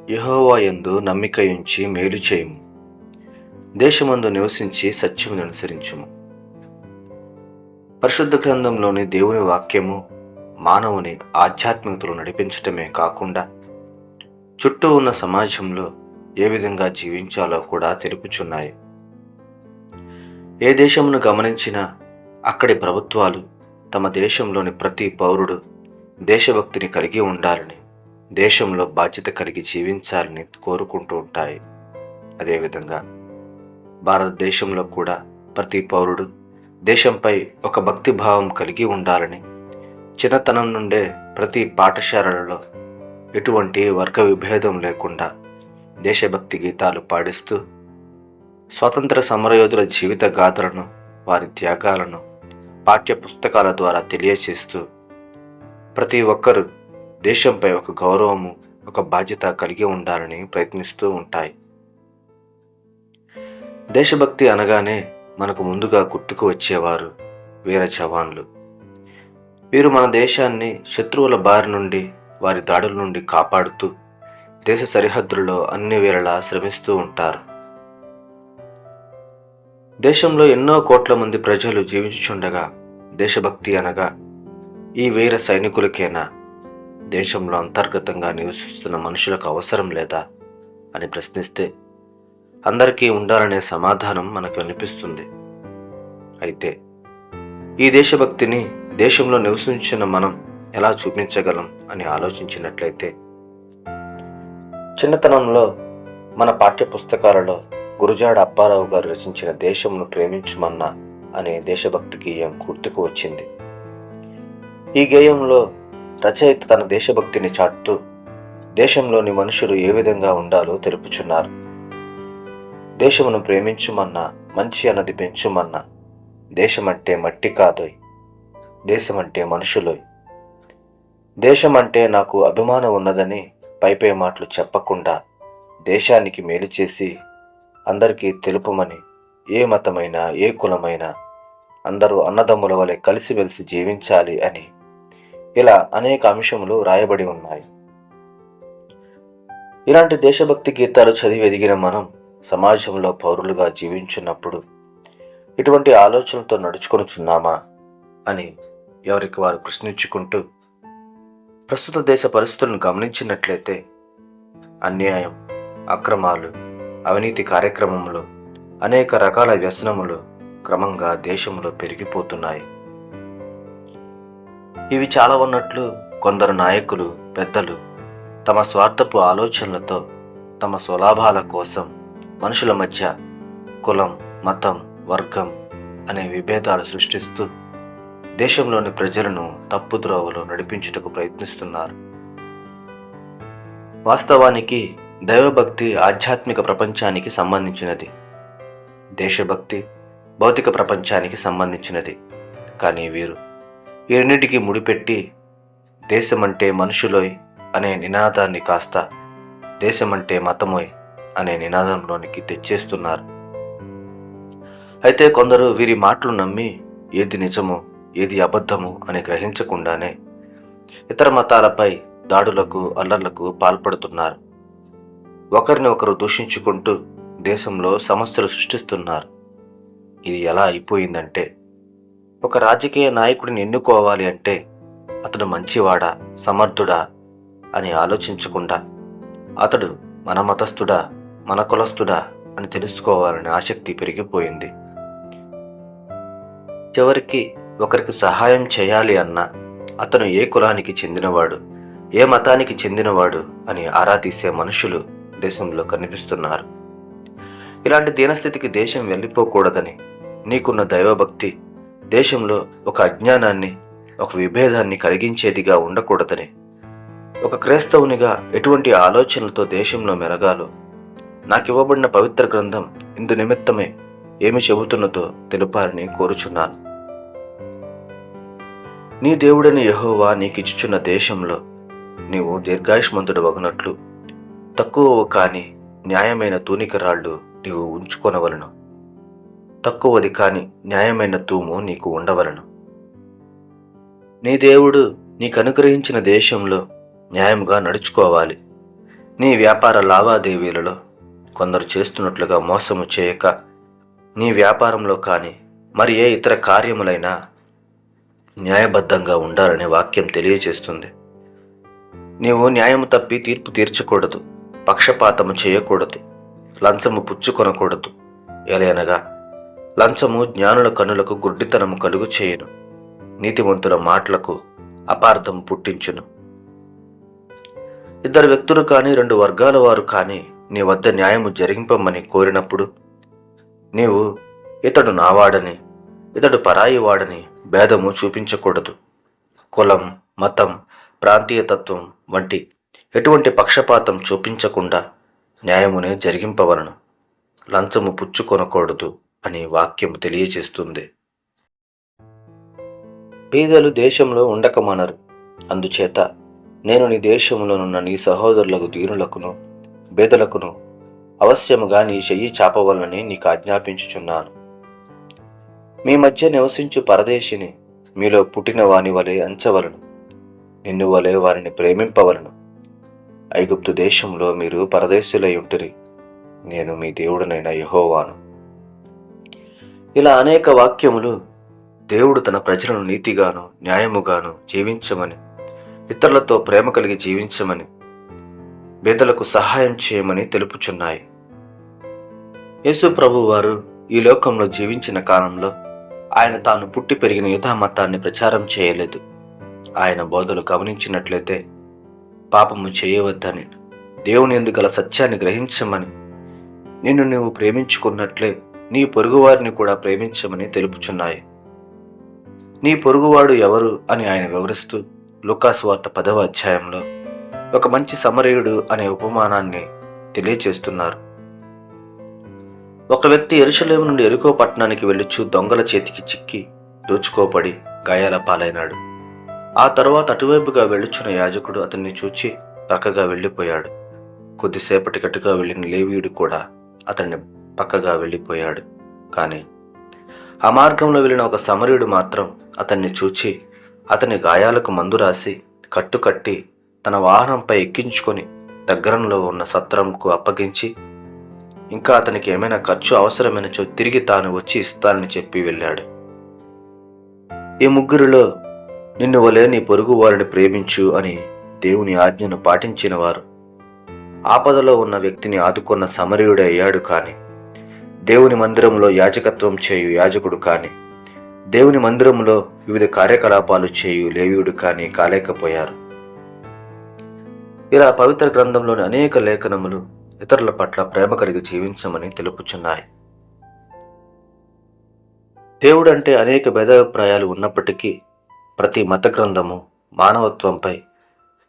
యెహోవా యందు నమ్మికయుంచి మేలు చేయుము. దేశమందు నివసించి సత్యమును అనుసరించుము. పరిశుద్ధ గ్రంథంలోని దేవుని వాక్యము మానవుని ఆధ్యాత్మికతలో నడిపించటమే కాకుండా చుట్టూ ఉన్న సమాజంలో ఏ విధంగా జీవించాలో కూడా తెలుపుచున్నాయి. ఏ దేశమును గమనించినా అక్కడి ప్రభుత్వాలు తమ దేశంలోని ప్రతి పౌరుడు దేశభక్తిని కలిగి ఉండాలని, దేశంలో బాధ్యత కలిగి జీవించాలని కోరుకుంటూ ఉంటాయి. అదేవిధంగా భారతదేశంలో కూడా ప్రతి పౌరుడు దేశంపై ఒక భక్తి భావం కలిగి ఉండాలని, చిన్నతనం నుండే ప్రతి పాఠశాలలలో ఎటువంటి వర్గ విభేదం లేకుండా దేశభక్తి గీతాలు పాడిస్తూ స్వాతంత్ర సమరయోధుల జీవిత గాథలను, వారి త్యాగాలను పాఠ్య పుస్తకాల ద్వారా తెలియచేస్తూ ప్రతి ఒక్కరూ దేశంపై ఒక గౌరవము, ఒక బాధ్యత కలిగి ఉండాలని ప్రయత్నిస్తూ ఉంటాయి. దేశభక్తి అనగానే మనకు ముందుగా గుర్తుకు వచ్చేవారు వీర జవాన్లు. వీరు మన దేశాన్ని శత్రువుల బారి నుండి, వారి దాడుల నుండి కాపాడుతూ దేశ సరిహద్దుల్లో అన్ని వేళలా శ్రమిస్తూ ఉంటారు. దేశంలో ఎన్నో కోట్ల మంది ప్రజలు జీవించుచుండగా దేశభక్తి అనగా ఈ వీర సైనికులకేనా, దేశంలో అంతర్గతంగా నివసిస్తున్న మనుషులకు అవసరం లేదా అని ప్రశ్నిస్తే అందరికీ ఉండాలనే సమాధానం మనకు అనిపిస్తుంది. అయితే ఈ దేశభక్తిని దేశంలో నివసించిన మనం ఎలా చూపించగలం అని ఆలోచించినట్లయితే, చిన్నతనంలో మన పాఠ్య పుస్తకాలలో గురుజాడ అప్పారావు గారు రచించిన దేశంను ప్రేమించుమన్నా అనే దేశభక్తి గేయం గుర్తుకు వచ్చింది. ఈ గేయంలో రచయిత తన దేశభక్తిని చాటుతూ దేశంలోని మనుషులు ఏ విధంగా ఉండాలో తెలుపుచున్నారు. దేశమును ప్రేమించుమన్నా, మంచి అన్నది పెంచుమన్నా, దేశమంటే మట్టి కాదోయ్, దేశమంటే మనుషులోయ్. దేశమంటే నాకు అభిమానం ఉన్నదని పైపై మాటలు చెప్పకుండా దేశానికి మేలు చేసి అందరికీ తెలుపమని, ఏ మతమైనా ఏ కులమైనా అందరూ అన్నదమ్ముల వలె కలిసిమెలిసి జీవించాలి అని ఇలా అనేక అంశములు రాయబడి ఉన్నాయి. ఇలాంటి దేశభక్తి గీతాలు చదివి ఎదిగిన మనం సమాజంలో పౌరులుగా జీవించున్నప్పుడు ఇటువంటి ఆలోచనలతో నడుచుకొనుచున్నామా అని ఎవరికి వారు ప్రశ్నించుకుంటూ ప్రస్తుత దేశ పరిస్థితులను గమనించినట్లయితే అన్యాయం, అక్రమాలు, అవినీతి కార్యక్రమములు, అనేక రకాల వ్యసనములు క్రమంగా దేశంలో పెరిగిపోతున్నాయి. ఇవి చాలా ఉన్నట్లు కొందరు నాయకులు, పెద్దలు తమ స్వార్థపు ఆలోచనలతో తమ స్వలాభాల కోసం మనుషుల మధ్య కులం, మతం, వర్గం అనే విభేదాలు సృష్టిస్తూ దేశంలోని ప్రజలను తప్పుద్రోవలో నడిపించుటకు ప్రయత్నిస్తున్నారు. వాస్తవానికి దైవభక్తి ఆధ్యాత్మిక ప్రపంచానికి సంబంధించినది, దేశభక్తి భౌతిక ప్రపంచానికి సంబంధించినది. కానీ వీరు ఈ రెండింటికి ముడిపెట్టి దేశమంటే మనుషులోయ్ అనే నినాదాన్ని కాస్త దేశమంటే మతమోయ్ అనే నినాదంలోనికి తెచ్చేస్తున్నారు. అయితే కొందరు వీరి మాటలు నమ్మి ఏది నిజమో ఏది అబద్ధమో అని గ్రహించకుండానే ఇతర మతాలపై దాడులకు, అల్లర్లకు పాల్పడుతున్నారు. ఒకరిని ఒకరు దూషించుకుంటూ దేశంలో సమస్యలు సృష్టిస్తున్నారు. ఇది ఎలా అయిపోయిందంటే, ఒక రాజకీయ నాయకుడిని ఎన్నుకోవాలి అంటే అతడు మంచివాడా, సమర్థుడా అని ఆలోచించకుండా అతడు మన మతస్థుడా, మన కులస్థుడా అని తెలుసుకోవాలనే ఆసక్తి పెరిగిపోయింది. చివరికి ఒకరికి సహాయం చేయాలి అన్నా అతను ఏ కులానికి చెందినవాడు, ఏ మతానికి చెందినవాడు అని ఆరా తీసే మనుషులు దేశంలో కనిపిస్తున్నారు. ఇలాంటి దీనస్థితికి దేశం వెళ్ళిపోకూడదని, నీకున్న దైవభక్తి దేశంలో ఒక అజ్ఞానాన్ని, ఒక విభేదాన్ని కలిగించేదిగా ఉండకూడదని, ఒక క్రైస్తవునిగా ఎటువంటి ఆలోచనలతో దేశంలో మెరగాలో నాకివ్వబడిన పవిత్ర గ్రంథం ఇందు నిమిత్తమే ఏమి చెబుతున్నదో తెలుపాలని కోరుచున్నాను. నీ దేవుడైన యెహోవా నీకిచ్చుచున్న దేశంలో నీవు దీర్ఘాయుష్మంతుడు వగునట్లు తక్కువ కాని న్యాయమైన తూనికరాళ్ళు నీవు ఉంచుకొనవలను, తక్కువది కాని న్యాయమైన తూము నీకు ఉండవలను. నీ దేవుడు నీకు అనుగ్రహించిన దేశంలో న్యాయముగా నడుచుకోవాలి. నీ వ్యాపార లావాదేవీలలో కొందరు చేస్తున్నట్లుగా మోసము చేయక, నీ వ్యాపారంలో కానీ మరి ఏ ఇతర కార్యములైనా న్యాయబద్ధంగా ఉండాలని వాక్యం తెలియజేస్తుంది. నీవు న్యాయము తప్పి తీర్పు తీర్చకూడదు, పక్షపాతము చేయకూడదు, లంచము పుచ్చుకొనకూడదు. ఎలయనగా లంచము జ్ఞానుల కన్నులకు గుడ్డితనము కలుగు చేయును, నీతిమంతుల మాటలకు అపార్థం పుట్టించును. ఇద్దరు వ్యక్తులు కానీ 2 వర్గాల వారు కానీ నీ వద్ద న్యాయము జరిగింపమని కోరినప్పుడు నీవు ఇతడు నావాడని, ఇతడు పరాయి వాడని భేదము చూపించకూడదు. కులం, మతం, ప్రాంతీయతత్వం వంటి ఎటువంటి పక్షపాతం చూపించకుండా న్యాయమునే జరిగింపవలను. లంచము పుచ్చుకొనకూడదు అని వాక్యం తెలియజేస్తుంది. బీదలు దేశంలో ఉండకమనరు. అందుచేత నేను నీ దేశంలోనున్న నీ సహోదరులకు దీనులకును బేదలకును అవశ్యముగా నీ చెయ్యి చాపవలనని నీకు ఆజ్ఞాపించుచున్నాను. మీ మధ్య నివసించు పరదేశిని మీలో పుట్టిన వాని వలె ఎంచవలను, నిన్ను వలె వారిని ప్రేమింపవలను. ఐగుప్తు దేశంలో మీరు పరదేశులై ఉంటిరి, నేను మీ దేవుడనైన యెహోవాను. ఇలా అనేక వాక్యములు దేవుడు తన ప్రజలను నీతిగాను న్యాయముగాను జీవించమని, ఇతరులతో ప్రేమ కలిగి జీవించమని, బేదలకు సహాయం చేయమని తెలుపుచున్నాయి. యేసు ప్రభు వారు ఈ లోకంలో జీవించిన కాలంలో ఆయన తాను పుట్టి పెరిగిన యూదా మతాన్ని ప్రచారం చేయలేదు. ఆయన బోధలు గమనించినట్లయితే పాపము చేయవద్దని, దేవుని యందు గల సత్యాన్ని గ్రహించమని, నిన్ను నీవు ప్రేమించుకున్నట్లే నీ పొరుగువారిని కూడా ప్రేమించమని తెలుపుచున్నాయి. నీ పొరుగువాడు ఎవరు అని ఆయన వివరిస్తూ లూకాసు వార్త 10వ అధ్యాయంలో ఒక మంచి సమరయుడు అనే ఉపమానాన్ని తెలియచేస్తున్నారు. ఒక వ్యక్తి యెరూషలేము నుండి యెరికో పట్టణానికి వెళ్ళుచు దొంగల చేతికి చిక్కి దోచుకోబడి గాయాల పాలైనాడు. ఆ తరువాత అటువైపుగా వెళ్ళుచున్న యాజకుడు అతన్ని చూచి పక్కగా వెళ్ళిపోయాడు. కొద్దిసేపటికటుగా వెళ్ళిన లేవీయుడు కూడా అతన్ని పక్కగా వెళ్ళిపోయాడు. కానీ ఆ మార్గంలో వెళ్ళిన ఒక సమరయుడు మాత్రం అతన్ని చూచి అతని గాయాలకు మందు రాసి కట్టుకట్టి తన వాహనంపై ఎక్కించుకొని దగ్గరలో ఉన్న సత్రంకు అప్పగించి, ఇంకా అతనికి ఏమైనా ఖర్చు అవసరమైనచో తిరిగి తాను వచ్చి ఇస్తానని చెప్పి వెళ్ళాడు. ఈ ముగ్గురిలో నిన్ను వలె నీ పొరుగు వారిని ప్రేమించు అని దేవుని ఆజ్ఞను పాటించిన వారు ఆపదలో ఉన్న వ్యక్తిని ఆదుకున్న సమరయుడే అయ్యాడు. కానీ దేవుని మందిరంలో యాజకత్వం చేయు యాజకుడు కానీ, దేవుని మందిరంలో వివిధ కార్యకలాపాలు చేయు లేవీయుడు కానీ కాలేకపోయారు. ఇలా పవిత్ర గ్రంథంలోని అనేక లేఖనములు ఇతరుల పట్ల ప్రేమ కలిగి జీవించమని తెలుపుచున్నాయి. దేవుడంటే అనేక భేదాభిప్రాయాలు ఉన్నప్పటికీ ప్రతి మత గ్రంథము మానవత్వంపై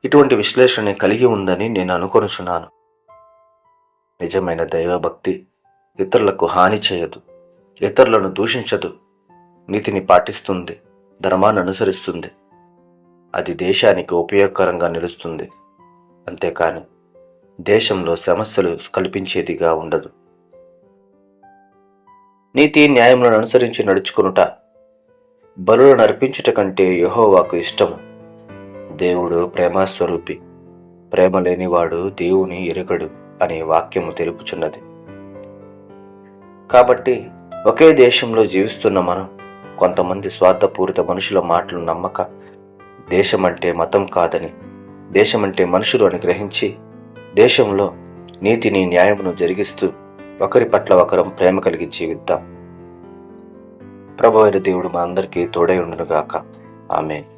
ఇటువంటి విశ్లేషణ కలిగి ఉందని నేను అనుకొనుచున్నాను. నిజమైన దైవభక్తి ఇతరులకు హాని చేయదు, ఇతరులను దూషించదు, నీతిని పాటిస్తుంది, ధర్మాన్ని అనుసరిస్తుంది. అది దేశానికి ఉపయోగకరంగా నిలుస్తుంది. అంతేకాని దేశంలో సమస్యలు కల్పించేదిగా ఉండదు. నీతి న్యాయములను అనుసరించి నడుచుకొనుట బలులను అర్పించుట కంటే యెహోవాకు ఇష్టము. దేవుడు ప్రేమస్వరూపి, ప్రేమ లేనివాడు దేవుని ఎరుగడు అనే వాక్యము తెలుపుచున్నది. కాబట్టి ఒకే దేశంలో జీవిస్తున్న మనం కొంతమంది స్వార్థపూరిత మనుషుల మాటలు నమ్మక, దేశమంటే మతం కాదని, దేశమంటే మనుషులు అని గ్రహించి దేశంలో నీతిని న్యాయమును జరిగిస్తూ ఒకరి పట్ల ఒకరం ప్రేమ కలిగి జీవిద్దాం. ప్రభువైన దేవుడు మా అందరికీ తోడై ఉండునుగాక. ఆమేన్.